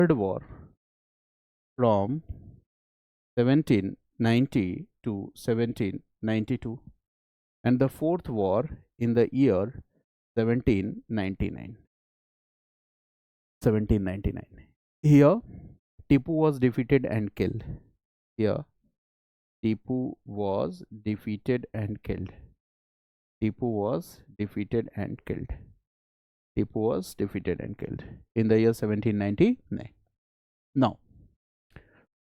third war from 1790 to 1792, and the fourth war in the year 1799. 1799. Here, Tipu was defeated and killed. Here, Tipu was defeated and killed. Tipu was defeated and killed. Tipu was defeated and killed in the year 1799. Now,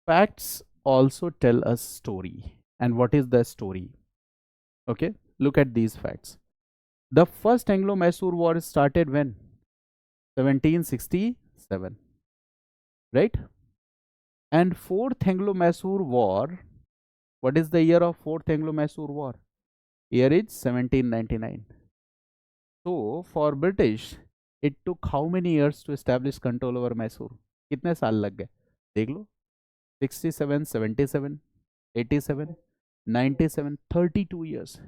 facts also tell us story. And what is the story? Okay, look at these facts. The first Anglo-Mysore War started when? 1767, right? And fourth Anglo-Mysore War, what is the year of fourth Anglo-Mysore War? Year is 1799. So for British, it took how many years to establish control over Mysore? कितने साल लग गए? देख लो. 67, 77, 87, 97, 32 years.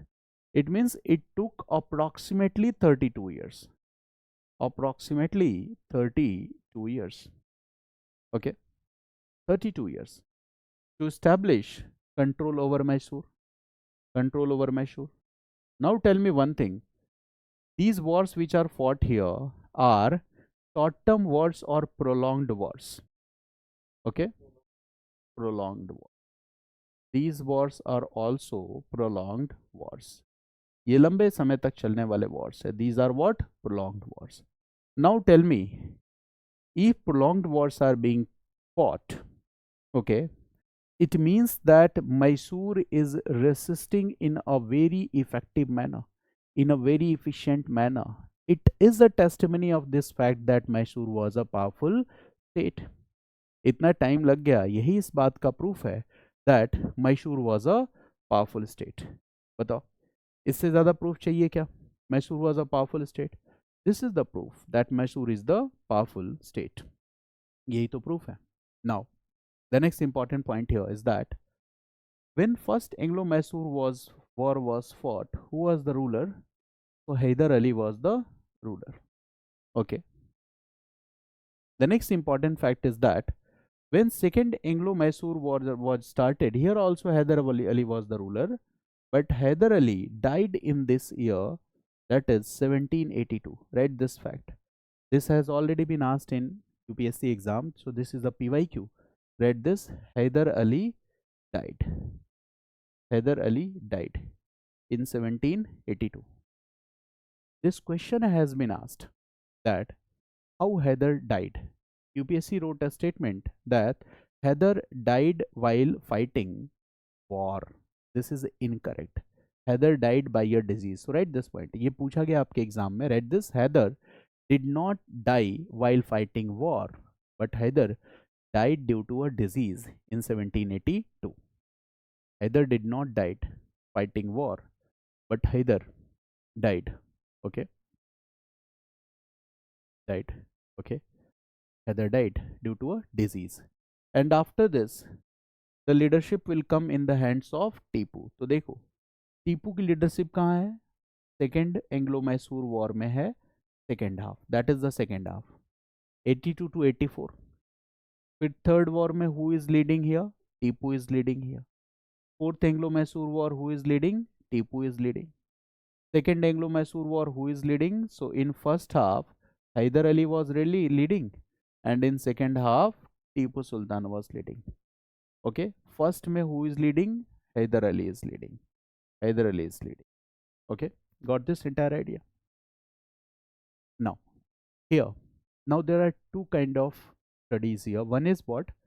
It means it took approximately 32 years. Approximately 32 years. Okay, 32 years to establish control over Mysore. Control over Mysore. Now tell me one thing. These wars which are fought here are short-term wars or prolonged wars? Okay, prolonged war. These wars are also prolonged wars. ये लंबे समय तक चलने वाले wars है. These are what? Prolonged wars. Now tell me, if prolonged wars are being fought, okay, it means that Mysore is resisting in a very effective manner, in a very efficient manner. It is a testimony of this fact that Mysore was a powerful state. इतना time लग गया, यही इस बात का proof है that Mysore was a powerful state. बताओ, इससे ज़्यादा प्रूफ चाहिए क्या? Mysore was a powerful state. This is the proof that Mysore is the powerful state. यही तो प्रूफ है. Now, the next important point here is that when first Anglo-Mysore war was fought, who was the ruler? So Hyder Ali was the ruler. Okay. The next important fact is that when second Anglo-Mysore war was started, here also Hyder Ali was the ruler, but Hyder Ali died in this year, that is 1782. Write this fact. This has already been asked in UPSC exam, so this is a PYQ. Read this. Hyder Ali died. Hyder Ali died in 1782. This question has been asked that how Hyder died. UPSC wrote a statement that Hyder died while fighting war. This is incorrect. Hyder died by a disease. So write this point. ये पूछा गया आपके exam में. Read this. Hyder did not die while fighting war, but Hyder died due to a disease in 1782. Hyder did not die fighting war, but Hyder died. Okay, died. Okay, Hyder died due to a disease. And after this, the leadership will come in the hands of Tipu. तो देखो, टीपू की leadership कहाँ है? Second Anglo Mysore war में है, second half. That is the second half, 82 to 84. फिर third war में who is leading here? Tipu is leading here. Fourth Anglo Mysore war, who is leading? Tipu is leading. Second Anglo-Mysore War, who is leading? So in first half, Hyder Ali was really leading, and in second half, Tipu Sultan was leading. Okay, first में who is leading? Hyder Ali is leading. Hyder Ali is leading. Okay, got this entire idea? Now, here, now there are two kind of studies here. One is what?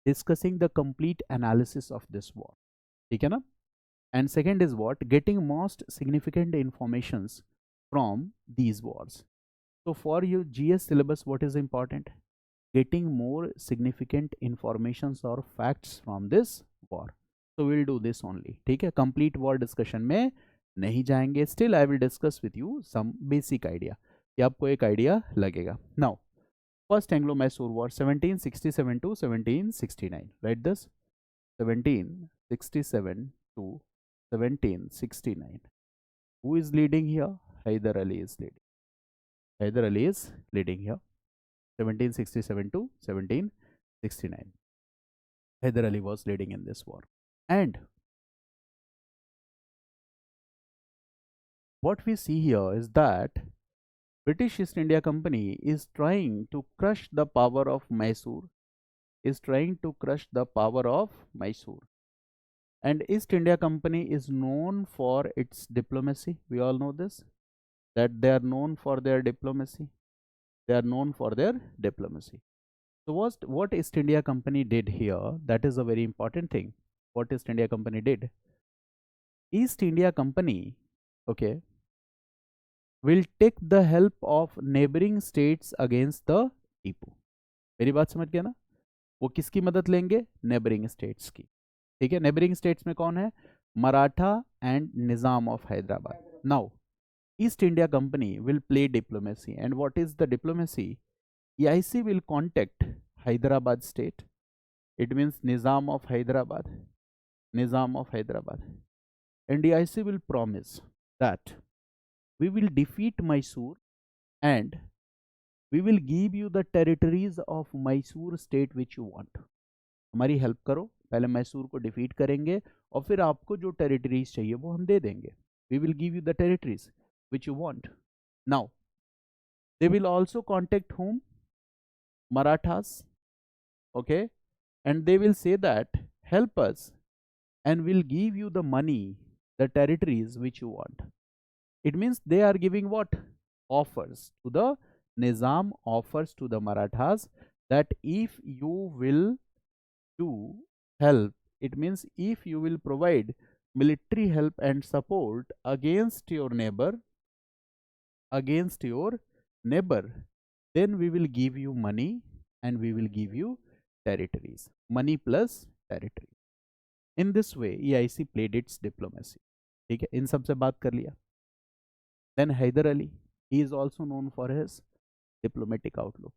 Discussing the complete analysis of this war. ठीक है ना? And second is what? Getting most significant informations from these wars. So for your GS syllabus, what is important? Getting more significant informations or facts from this war. So we'll do this only. ठीक है? Complete war discussion में नहीं जाएंगे. Still I will discuss with you some basic idea. कि आपको एक idea लगेगा. Now, first Anglo-Mysore War, 1767 to 1769. Write this. 1767 to 1769. Who is leading here? Hyder Ali is leading. Hyder Ali is leading here. 1767 to 1769. Hyder Ali was leading in this war. And what we see here is that British East India Company is trying to crush the power of Mysore, And East India Company is known for its diplomacy. We all know this, that they are known for their diplomacy. So what East India Company did here, that is a very important thing. What East India Company did? East India Company, okay, will take the help of neighboring states against the Tipu. मेरी बात समझ गया ना? वो किसकी मदद लेंगे? Neighbouring states की. ठीक है, नेबरिंग स्टेट्स में कौन है? Maratha and Nizam of Hyderabad. Now East India Company will play diplomacy. And what is the diplomacy? EIC will contact Hyderabad state. It means Nizam of Hyderabad. And EIC will promise that we will defeat Mysore and we will give you the territories of Mysore state which you want. हमारी help करो, पहले मैसूर को defeat करेंगे और फिर आपको जो territories चाहिए वो हम दे देंगे. We will give you the territories which you want. Now, they will also contact whom? Marathas. Okay, and they will say that help us and we'll give you the money, the territories which you want. It means they are giving what? Offers to the Nizam, offers to the Marathas, that if you will do help, it means if you will provide military help and support against your neighbor, then we will give you money and we will give you territories. Money plus territory. In this way, EIC played its diplomacy. ठीक है, इन सब से बात कर लिया. Then Hyder Ali, he is also known for his diplomatic outlook.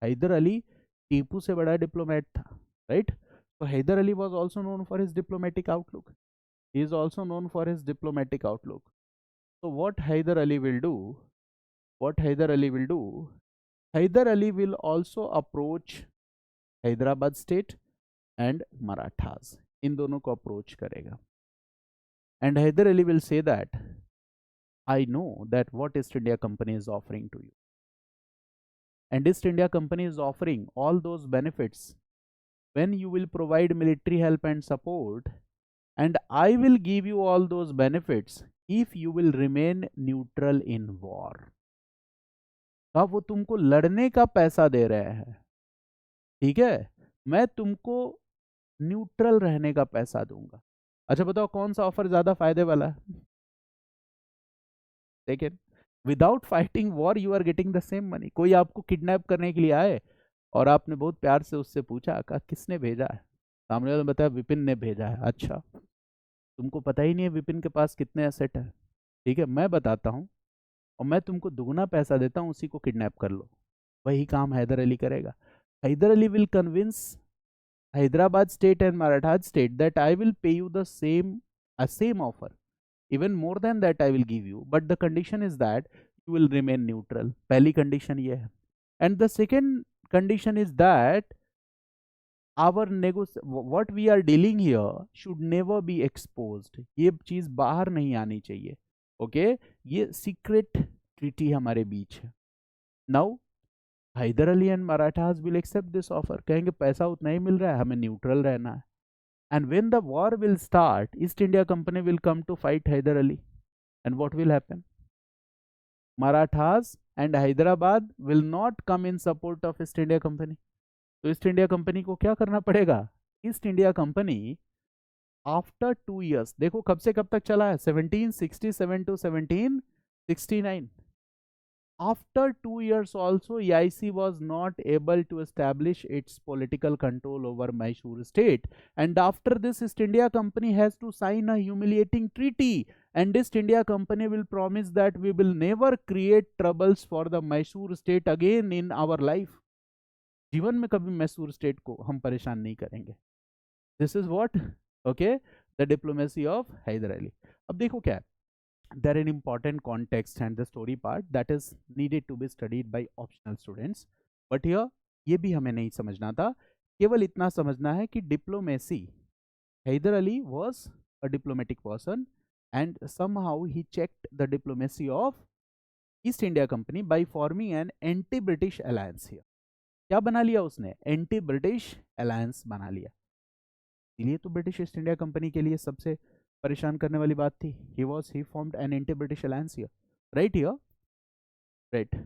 Hyder Ali Tipu से बड़ा diplomat था, right? So Hyder Ali was also known for his diplomatic outlook. He is also known for his diplomatic outlook. So what Hyder Ali will do? Hyder Ali will also approach Hyderabad state and Marathas. इन दोनों को approach करेगा. And Hyder Ali will say that I know that what East India Company is offering to you. And East India Company is offering all those benefits when you will provide military help and support, and I will give you all those benefits if you will remain neutral in war. अब वो तुमको लड़ने का पैसा दे रहे हैं, ठीक है, मैं तुमको न्यूट्रल रहने का पैसा दूंगा. अच्छा बताओ कौन सा ऑफर ज्यादा फायदे वाला है? Second, without fighting war you are getting the same money. कोई आपको किडनैप करने के लिए आए और आपने बहुत प्यार से उससे पूछा कहा किसने भेजा है, सामने वाले ने बताया विपिन ने भेजा है. अच्छा, तुमको पता ही नहीं है विपिन के पास कितने एसेट है. ठीक है, मैं बताता हूँ और मैं तुमको दुगना पैसा देता हूँ, उसी को किडनैप कर लो. वही काम हैदर अली करेगा. Hyder Ali will convince Hyderabad state and Maratha state that I will pay you the same offer, even more than that I will give you, but the condition is that you will remain neutral. पहली condition ये है. And the second condition is that our what we are dealing here should never be exposed. ये चीज बाहर नहीं आनी चाहिए. Okay, ये secret treaty हमारे बीच है. Now Hyder Ali and Marathas will accept this offer. कहेंगे पैसा उतना ही मिल रहा है, हमें न्यूट्रल रहना है. And when the war will start, East India Company will come to fight Hyder Ali. And what will happen? Marathas and Hyderabad will not come in support of East India Company. तो East India Company को क्या करना पड़ेगा? East India Company after 2 years, देखो कब से कब तक चला है? 1767 to 1769. After 2 years also, EIC was not able to establish its political control over Mysore state. And after this, East India Company has to sign a humiliating treaty. And East India Company will promise that we will never create troubles for the Mysore state again in our life. जीवन में कभी Mysore state को हम परेशान नहीं करेंगे. This is what, okay, the diplomacy of Hyder Ali. अब देखो क्या है. There are an important context and the story part that is needed to be studied by optional students. But ये भी हमें नहीं समझना था, केवल इतना समझना है कि diplomacy, Hyder Ali was a diplomatic person and somehow he checked the diplomacy of East India Company by forming an anti British alliance here. क्या बना लिया उसने? एंटी ब्रिटिश अलायंस बना लिया। इसलिए तो ब्रिटिश ईस्ट इंडिया कंपनी के लिए सबसे परेशान करने वाली बात थी। He formed an anti British alliance here, right here, right.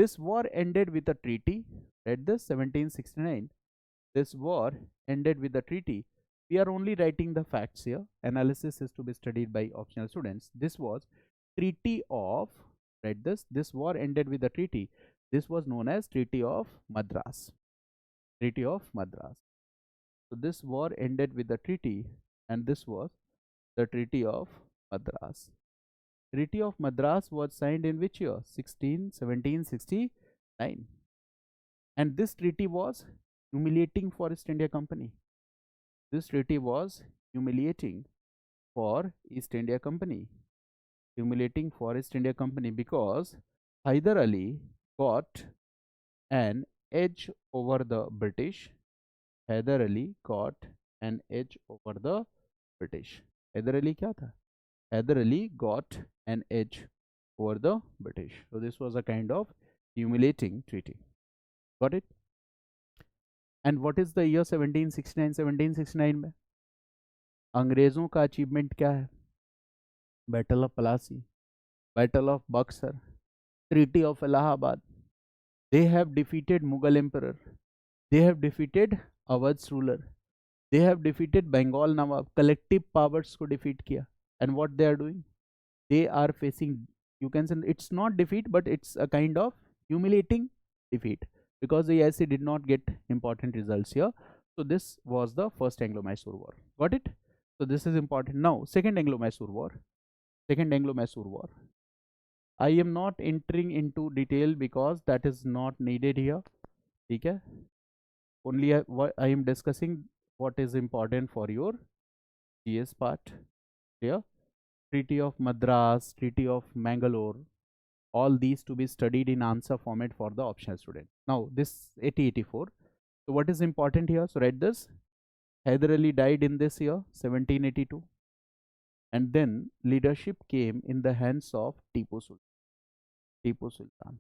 This war ended with a treaty. Read this 1769. This war ended with a treaty. We are only writing the facts here. Analysis is to be studied by optional students. This was Treaty of, read this. This war ended with a treaty. This was known as Treaty of Madras. Treaty of Madras. So this war ended with a treaty, and this was the Treaty of Madras. Treaty of Madras was signed in which year? 1769. And this treaty was humiliating for East India Company. This treaty was humiliating for East India Company. Humiliating for East India Company because Hyder Ali got an edge over the British. Hyder Ali got an edge over the British. Hyder Ali क्या था? Hyder Ali got an edge over the British. So this was a kind of humiliating treaty. Got it? And what is the year 1769? 1769 में अंग्रेजों का achievement क्या है? Battle of Plassey, battle of Buxar, treaty of Allahabad. They have defeated Mughal emperor. They have defeated Awadh's ruler. They have defeated Bengal Nawab. Collective powers को defeat किया. And what they are doing? They are facing, you can say it's not defeat, but it's a kind of humiliating defeat because the EIC did not get important results here. So this was the first Anglo-Mysore War. Got it? So this is important. Now, second Anglo-Mysore War. Second Anglo-Mysore War. I am not entering into detail because that is not needed here. Okay? Only I am discussing what is important for your GS part here. Treaty of Madras, Treaty of Mangalore, all these to be studied in answer format for the optional student. Now this 8084. So what is important here? So write this. Hyder Ali died in this year 1782, and then leadership came in the hands of Tipu Sultan. Tipu Sultan.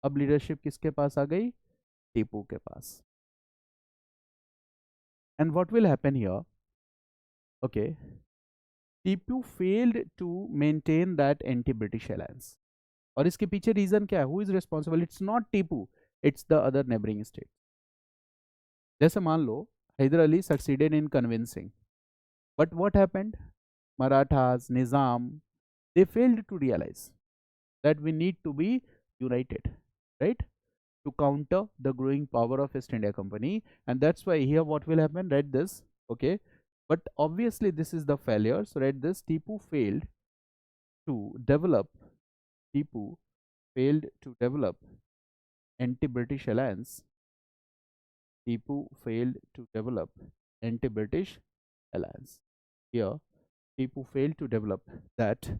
अब leadership किसके पास आ गई? टीपू के पास. And what will happen here? Okay, Tipu failed to maintain that anti British alliance. और इसके पीछे रीजन क्या है? Who is responsible? It's not Tipu, it's the other neighbouring state. जैसे मान लो Hyder Ali succeeded in convincing, but what happened? Marathas, Nizam, they failed to realise that we need to be united, right, to counter the growing power of East India Company. And that's why here what will happen? Write this. Okay, but obviously this is the failure. So write this. Tipu failed to develop anti-British alliance. Tipu failed to develop anti-British alliance. Here Tipu failed to develop that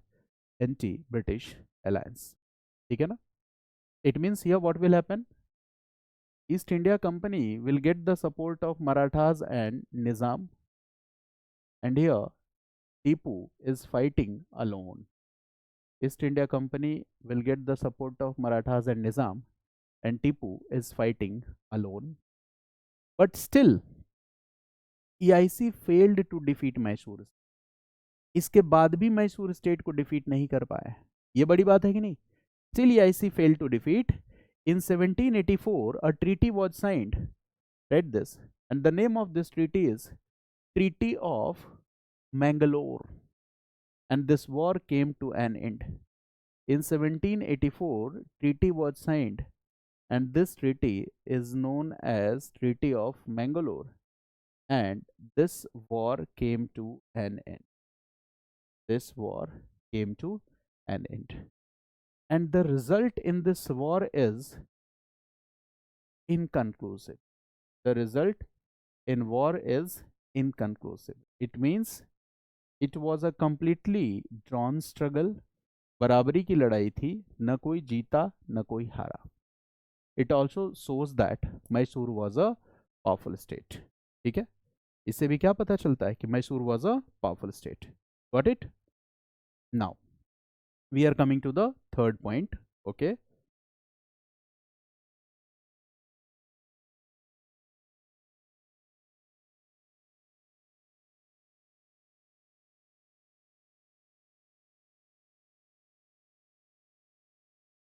anti-British alliance. ठीक है ना? It means here what will happen? East India Company will get the support of Marathas and Nizam, and here Tipu is fighting alone. East India Company will get the support of Marathas and Nizam, and Tipu is fighting alone. But still EIC failed to defeat Mysore. इसके बाद भी Mysore state को defeat नहीं कर पाया. ये बड़ी बात है कि नहीं? Still EIC failed to defeat. In 1784 a treaty was signed. Read this. And the name of this treaty is Treaty of Mangalore. And this war came to an end. In 1784 treaty was signed, and this treaty is known as Treaty of Mangalore, and this war came to an end. This war came to an end. And the result in this war is inconclusive. The result in war is inconclusive. It means it was a completely drawn struggle. बराबरी की लड़ाई थी, न कोई जीता न कोई हारा. it also shows that Mysore was a powerful state. ठीक है, इससे भी क्या पता चलता है कि Mysore was a powerful state. Got it? Now we are coming to the third point. Okay,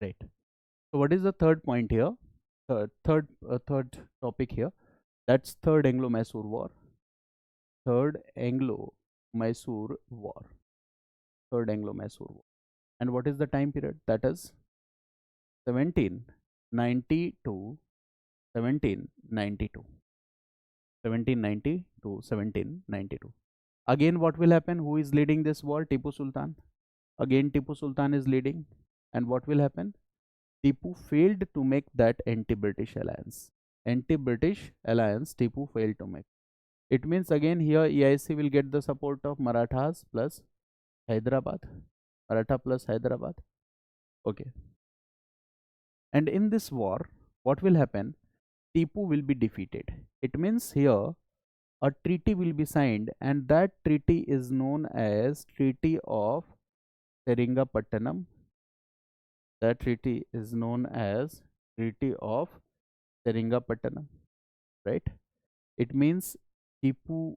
right. So what is the third point here? Third topic here. That's third Anglo-Mysore War. Third Anglo-Mysore War. Third Anglo-Mysore War. And what is the time period? That is 1790 1792. 1790 to 1792. Again, what will happen? Who is leading this war? Tipu Sultan. Again, Tipu Sultan is leading. And what will happen? Tipu failed to make that anti-British alliance. Anti-British alliance Tipu failed to make. It means again here EIC will get the support of Marathas plus Hyderabad. Maratha plus Hyderabad. Okay. And in this war, what will happen? Tipu will be defeated. It means here a treaty will be signed, and that treaty is known as Treaty of Seringapatam. That treaty is known as Treaty of Seringapatam, right? It means Tipu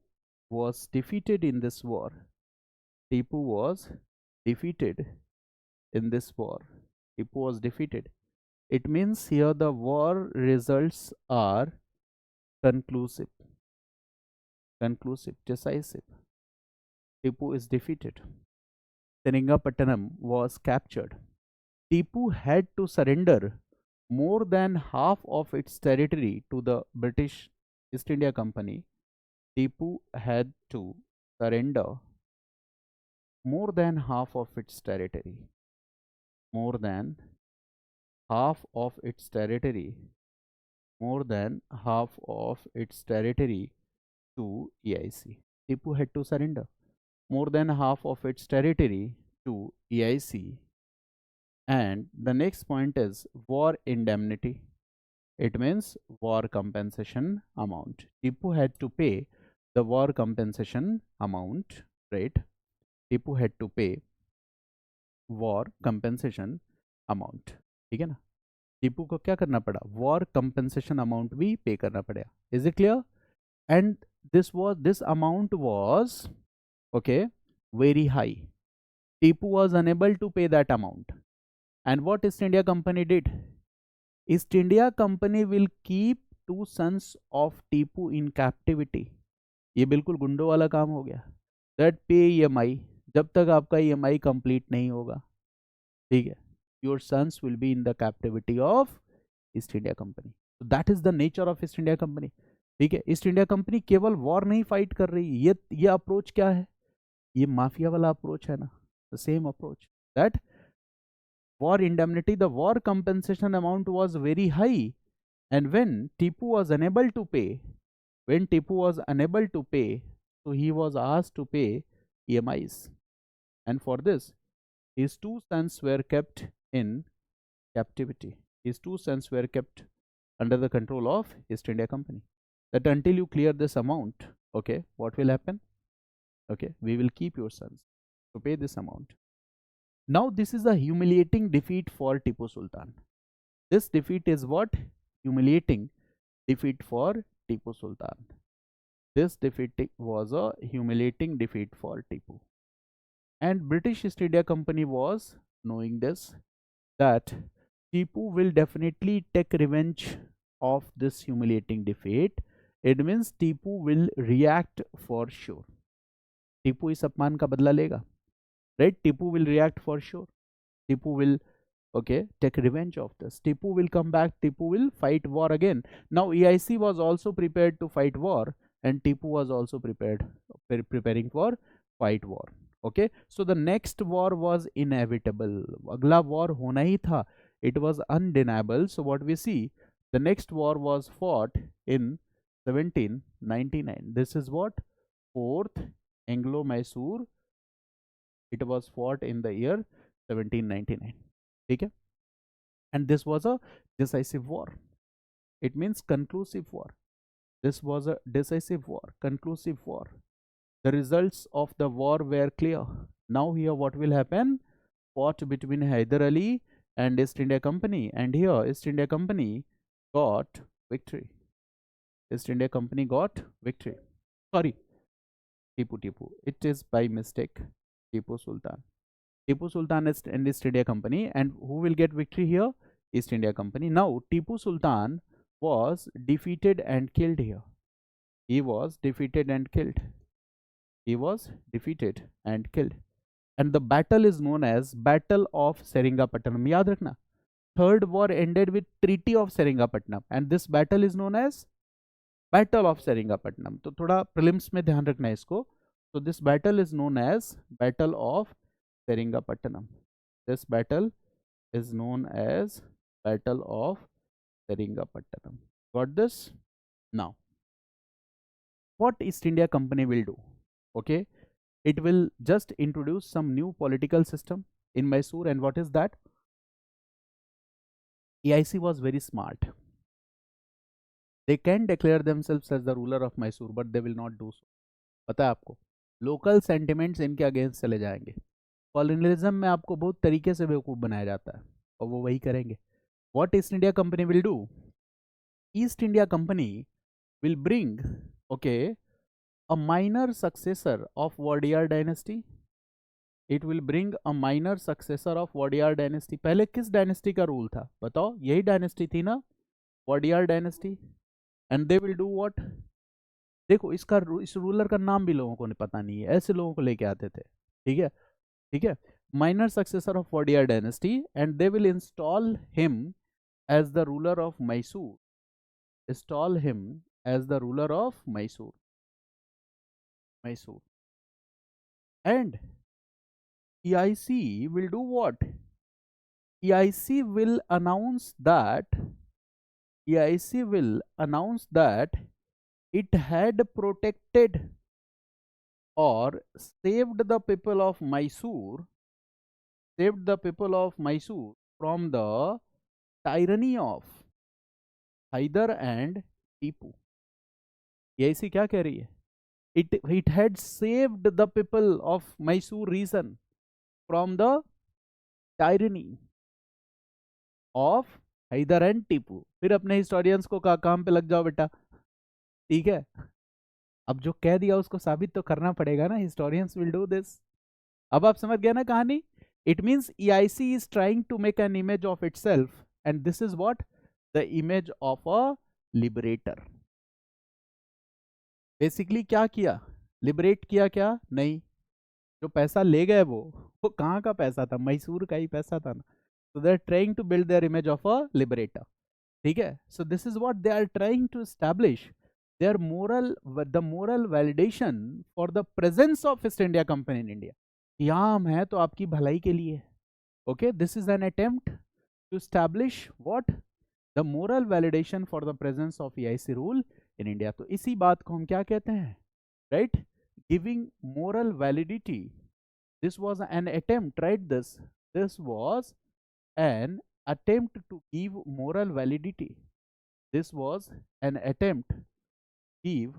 was defeated in this war. Tipu was defeated in this war. Tipu was defeated. It means here the war results are conclusive, decisive. Tipu is defeated. Seringapatam was captured. Tipu had to surrender more than half of its territory to the British East India Company. Tipu had to surrender more than half of its territory. More than half of its territory. More than half of its territory to EIC. Tipu had to surrender more than half of its territory to EIC. And the next point is war indemnity. It means war compensation amount. Tipu had to pay the war compensation amount, right? Tipu had to pay war compensation amount. ठीक है ना? टीपू को क्या करना पड़ा? War compensation amount भी pay करना पड़ेगा. Is it clear? And this amount was okay very high. Tipu was unable to pay that amount. And what East India Company did? East India Company will keep two sons of Tipu in captivity. ये बिल्कुल गुंडों वाला काम हो गया. That pay EMI जब तक आपका EMI complete नहीं होगा, ठीक है, your sons will be in the captivity of East India Company. So that is the nature of East India Company. ठीक है, ईस्ट इंडिया कंपनी केवल वॉर नहीं फाइट कर रही. ये अप्रोच क्या है? ये माफिया वाला अप्रोच है ना. The same approach that war indemnity, the war compensation amount was very high, and when Tipu was unable to pay, so he was asked to pay EMIs, and for this his two sons were kept in captivity. His two sons were kept under the control of East India Company. That until you clear this amount, okay, what will happen? Okay, we will keep your sons to pay this amount. Now this is a humiliating defeat for Tipu Sultan. This defeat is what? Humiliating defeat for Tipu Sultan. This defeat was a humiliating defeat for Tipu. And British East India Company was knowing this, that Tipu will definitely take revenge of this humiliating defeat. It means Tipu will react for sure. Tipu इस अपमान का बदला लेगा, right? Tipu will react for sure. Tipu will take revenge of this. Tipu will come back. Tipu will fight war again. Now EIC was also prepared to fight war, and Tipu was also preparing for fight war. Okay, so the next war was inevitable. अगला war होना ही था. It was undeniable. So what we see, the next war was fought in 1799. This is what? Fourth Anglo-Mysore. It was fought in the year 1799. Okay, and this was a decisive war. It means conclusive war. This was a decisive war, conclusive war. The results of the war were clear. Now here what will happen? Fought between Hyder Ali and East India Company, and here East India Company got victory. East India Company got victory. Sorry, Tipu. It is by mistake. Tipu Sultan. Tipu Sultan is and East India Company, and who will get victory here? East India Company. Now Tipu Sultan was defeated and killed here. He was defeated and killed. He was defeated and killed. And the battle is known as Battle of Seringapatam. याद रखना. Third war ended with Treaty of Seringapatam, and this battle is known as Battle of Seringapatam. तो थोड़ा prelims में ध्यान रखना है इसको. So this battle is known as Battle of Seringapatam. This battle is known as Battle of Seringapatam. Got this? Now, what East India Company will do? Okay, it will just introduce some new political system in Mysore, and what is that? EIC was very smart. They can declare themselves as the ruler of Mysore, but they will not do so. पता है आपको, local sentiments इनके against चले जाएंगे. Colonialism में आपको बहुत तरीके से बेवकूफ बनाया जाता है, और वो वही करेंगे. What East India Company will do? East India Company will bring, okay, a minor successor of Wadiyar dynasty. It will bring a minor successor of Wadiyar dynasty. पहले किस डायनेस्टी का रूल था बताओ? यही डायनेस्टी थी ना, Wadiyar dynasty. And they will do what? देखो इस रूलर का नाम भी लोगों को नहीं पता नहीं है, ऐसे लोगों को लेके आते थे. ठीक है, ठीक है. Minor successor of Wadiyar dynasty, and they will install him as the ruler of Mysore. Install him as the ruler of Mysore. And EIC will do what? EIC will announce that it had protected or saved the people of Mysore from the tyranny of Hyder and Tipu. EIC क्या कह रही है? It had saved the people of Mysore region from the tyranny of Hyder and Tipu. फिर अपने historians को काम पे लग जाओ बेटा. ठीक है, अब जो कह दिया उसको साबित तो करना पड़ेगा ना. Historians will do this. अब आप समझ गए ना कहानी? It means EIC is trying to make an image of itself, and this is what? The image of a liberator. Basically क्या किया? लिबरेट किया क्या? नहीं, जो पैसा ले गए वो कहाँ का पैसा था? मैसूर का ही पैसा था ना. So they are trying to build their image of a liberator. ठीक है. So this is what they are trying to establish, their the moral validation for the presence of East India Company in India. यहाँ हम हैं तो आपकी भलाई के लिए. Okay, this is an attempt to establish what? The moral validation for the presence of EIC rule in India. तो इसी बात को हम क्या कहते हैं? Right? Giving moral validity. This was an attempt, right? This was an attempt to give moral validity. This was an attempt to give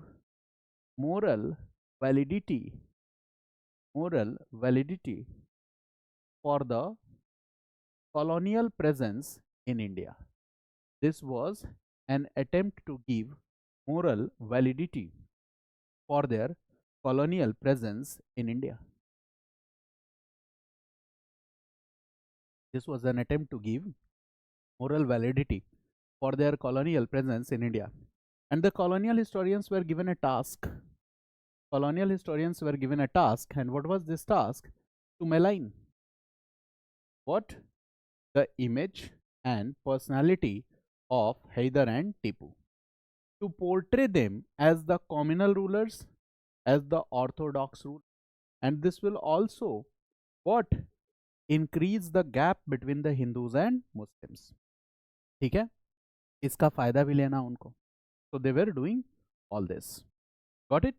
moral validity for the colonial presence in India. This was an attempt to give moral validity for their colonial presence in India. This was an attempt to give moral validity for their colonial presence in India. And the colonial historians were given a task. And what was this task? To malign what? The image and personality of Hyder and Tipu. To portray them as the communal rulers, as the orthodox rulers. And this will also what? Increase the gap between the Hindus and Muslims. ठीक है, इसका फायदा भी लेना उनको. So they were doing all this. Got it?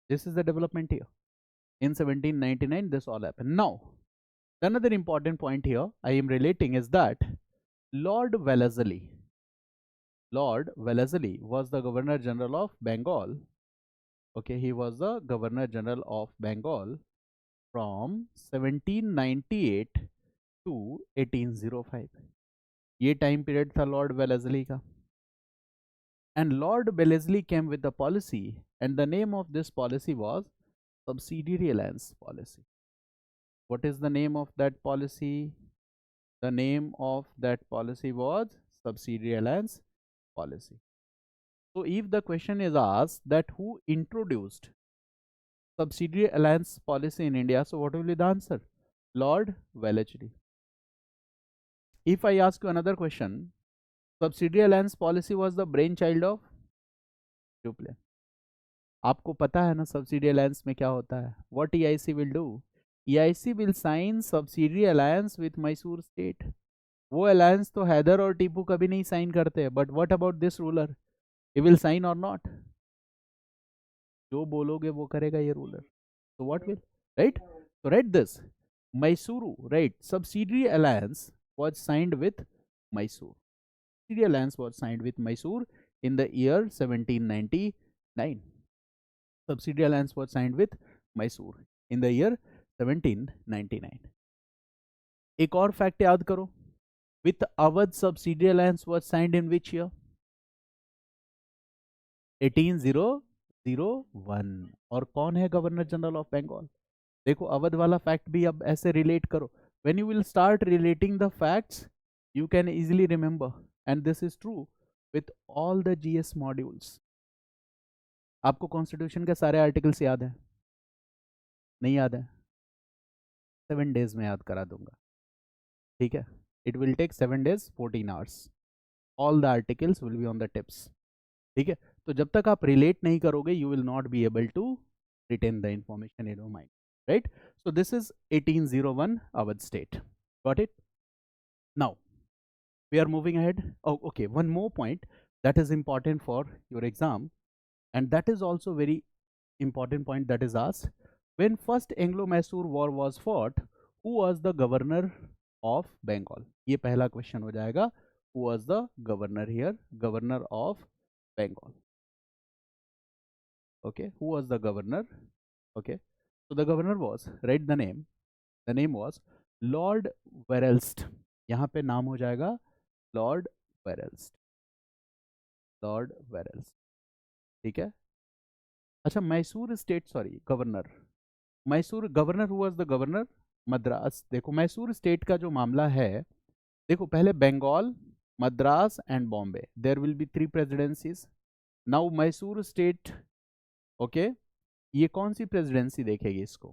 This is the development here. In 1799, this all happened. Now, another important point here I am relating is that Lord Wellesley. Lord Wellesley was the Governor General of Bengal. Okay, he was the Governor General of Bengal from 1798 to 1805. ये time period था Lord Wellesley का. And Lord Wellesley came with the policy, and the name of this policy was subsidiary alliance policy. What is the name of that policy? The name of that policy was subsidiary alliance policy. So if the question is asked that who introduced subsidiary alliance policy in India, so what will be the answer? Lord Wellesley. If I ask you another question, subsidiary alliance policy was the brainchild of Duplan. आपको पता है ना subsidy alliance में क्या होता है? What EIC will do? EIC will sign subsidy alliance with Mysore state. वो alliance तो हैदर और टीपू कभी नहीं साइन करते, but what about this ruler? He will sign और नॉट? जो बोलोगे वो करेगा ये ruler. So what will, right? So write this. Mysuru, right? Subsidiary alliance was signed with Mysore. Subsidiary alliance was signed with Mysore in the year 1799. Subsidiary alliance was signed with Mysore in the year 1799. एक और fact याद करो. With Awadh subsidiary alliance was signed in which year? 1801. और कौन है governor general of Bengal? देखो अवध वाला fact भी अब ऐसे रिलेट करो. When you will start relating the facts you can easily remember, and this is true with all the GS modules. आपको कॉन्स्टिट्यूशन के सारे आर्टिकल्स याद हैं? नहीं याद है? 7 days में याद करा दूंगा. ठीक है, it will take 7 days 14 hours. All the articles will be on the tips. ठीक है, तो जब तक आप रिलेट नहीं करोगे you will not be able to retain the information in your mind. Right? So this is 1801 Awadh state. Got it? Now we are moving ahead. Oh, okay. One more point that is important for your exam, and that is also very important point that is asked. When first Anglo-Mysore War was fought, who was the governor of Bengal? ये पहला question हो जाएगा. Who was the governor here? Governor of Bengal. Okay. Who was the governor? Okay. So the governor was, write the name was Lord Wellesley. यहाँ पे नाम हो जाएगा Lord Wellesley. Lord Wellesley. ठीक है. अच्छा, Mysore state, sorry, governor. Mysore governor, who was the governor? Madras. देखो Mysore state का जो मामला है, देखो पहले Bengal, Madras and Bombay, there will be 3 presidencies. Now Mysore state, okay, ये कौन सी प्रेसिडेंसी देखेगी इसको?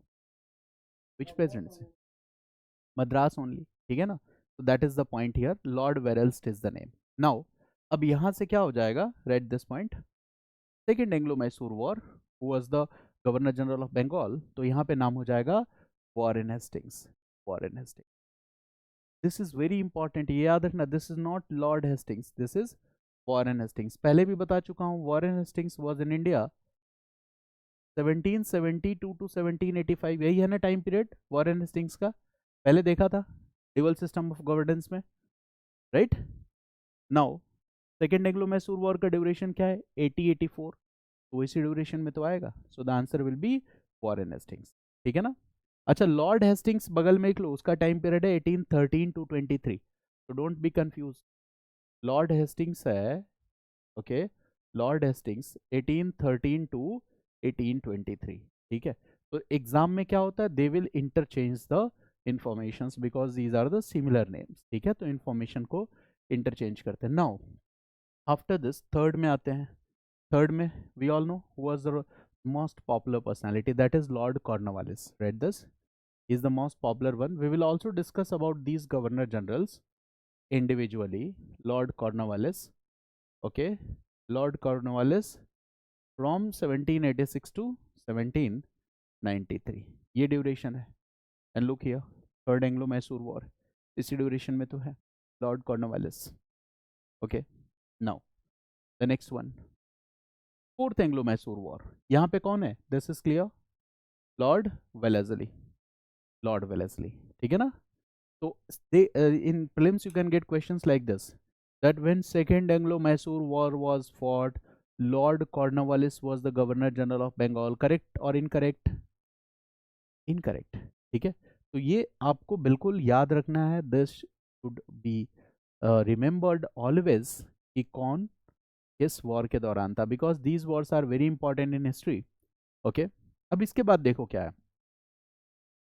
Which presidency? मद्रास ओनली. ठीक है ना? तो that is the point here. Lord Wellesley is the name. Now अब यहां से क्या हो जाएगा? Right this point. Second Anglo Mysore war, who was the governor general of Bengal, तो यहाँ पे नाम हो जाएगा Warren Hastings. Warren Hastings. This is very important, ये याद रखना. This is not lord Hastings, this is Warren Hastings. पहले भी बता चुका हूँ, Warren Hastings was in India 1772 to 1785. यही है ना टाइम पीरियड वॉरेन हेस्टिंग्स का? पहले देखा था ड्यूअल सिस्टम ऑफ गवर्नेंस में, right? Now second Anglo Mysore war का ड्यूरेशन क्या है? 80-84. तो इसी ड्यूरेशन में तो आएगा. So the answer will be Warren Hastings. ठीक है ना? अच्छा, लॉर्ड हेस्टिंग्स बगल में एक लो, उसका टाइम पीरियड है 1813 टू 23. तो don't be confuse. Lord Hastings है, ओके, लॉर्ड हेस्टिंग्स 1813 टू 1823. ठीक है? तो एग्जाम में क्या होता है? They will interchange the informations because these are the similar names. ठीक है? तो इंफॉर्मेशन को इंटरचेंज करते हैं. नाउ आफ्टर दिस थर्ड में आते हैं. थर्ड में we all know who was the most popular personality, that is lord Cornwallis. Right, this is the most popular one. We will also discuss about these governor generals individually. Lord Cornwallis, okay, Lord Cornwallis from 1786 to 1793. ये duration है. And look here, third Anglo Mysore war इसी duration में तो है. Lord Cornwallis. Okay, now the next one, fourth Anglo Mysore war. यहाँ पे कौन है? This is clear. Lord Wellesley. Lord Wellesley. ठीक है ना? So they in prelims you can get questions like this, that when second Anglo-Mysore war was fought, Lord Cornwallis was the Governor General of Bengal. Correct or incorrect? Incorrect. ठीक है, तो ये आपको बिल्कुल याद रखना है. This should be remembered always कि कौन किस वॉर के दौरान था, because these wars are very important in history. Okay, अब इसके बाद देखो क्या है.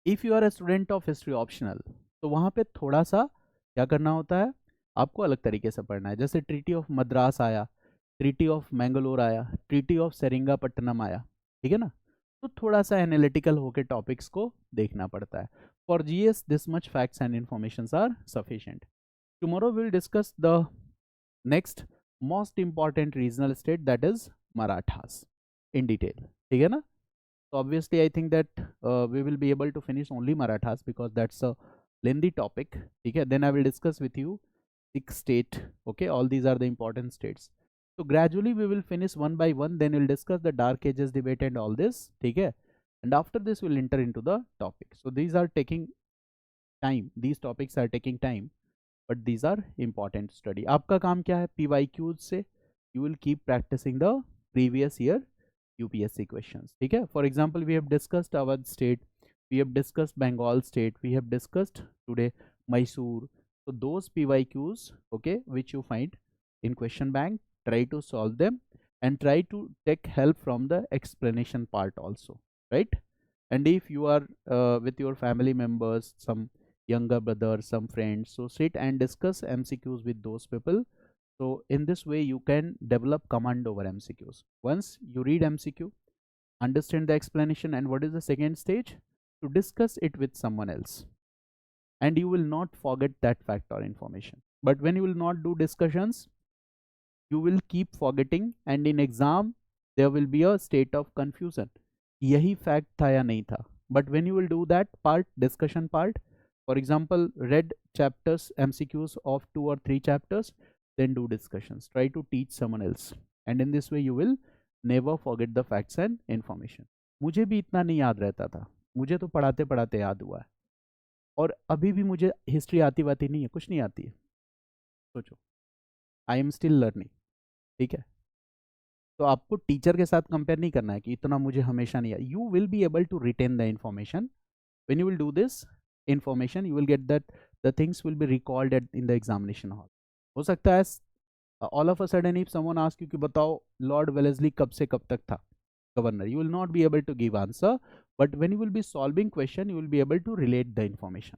If you are a student of history optional, तो वहाँ पे थोड़ा सा क्या करना होता है, आपको अलग तरीके से पढ़ना है. जैसे ट्रीटी ऑफ मद्रास आया, ट्रीटी ऑफ मैंगलोर आया, ट्रीटी ऑफ सेरिंगापट्टनम आया, ठीक है ना. तो थोड़ा सा एनालिटिकल होकर टॉपिक्स को देखना पड़ता है. For GS this much facts and information are sufficient. Tomorrow will discuss the next most important regional state, that is Marathas, in detail. ठीक है ना. So obviously I think that we will be able to finish only Marathas because that's a lengthy topic. Okay, then I will discuss with you 6 state. Okay, all these are the important states. So gradually we will finish one by one, then we'll discuss the Dark Ages debate and all this. Okay, and after this we'll enter into the topic. So these are taking time, these topics are taking time, but these are important study. आपका काम क्या है, PYQs से you will keep practicing the previous year UPSC questions. ठीक है. For example, we have discussed Awadh state, we have discussed Bengal state, we have discussed today Mysore. So those PYQs, okay, which you find in question bank, try to solve them and try to take help from the explanation part also, right? And if you are with your family members, some younger brother, some friends, so sit and discuss MCQs with those people. So in this way you can develop command over MCQs. Once you read MCQ, understand the explanation, and what is the second stage, to discuss it with someone else, and you will not forget that fact or information. But when you will not do discussions, you will keep forgetting, and in exam there will be a state of confusion, yahi fact tha ya nahi tha. But when you will do that part, discussion part, for example read chapters MCQs of 2 or 3 chapters, then do discussions, try to teach someone else, and in this way you will never forget the facts and information. मुझे भी इतना नहीं याद रहता था, मुझे तो पढ़ाते पढ़ाते याद हुआ है, और अभी भी मुझे हिस्ट्री आती वाती नहीं है, कुछ नहीं आती है. सोचो, आई एम स्टिल लर्निंग. ठीक है, तो आपको टीचर के साथ कंपेयर नहीं करना है कि इतना मुझे हमेशा नहीं आया. You will be able to retain the information. When you will do this information, you will get that the things will be recalled in the examination hall. हो सकता है all of a sudden if someone ask you कि बताओ lord Wellesley कब से कब तक था governor, you will not be able to give answer, but when you will be solving question you will be able to relate the information.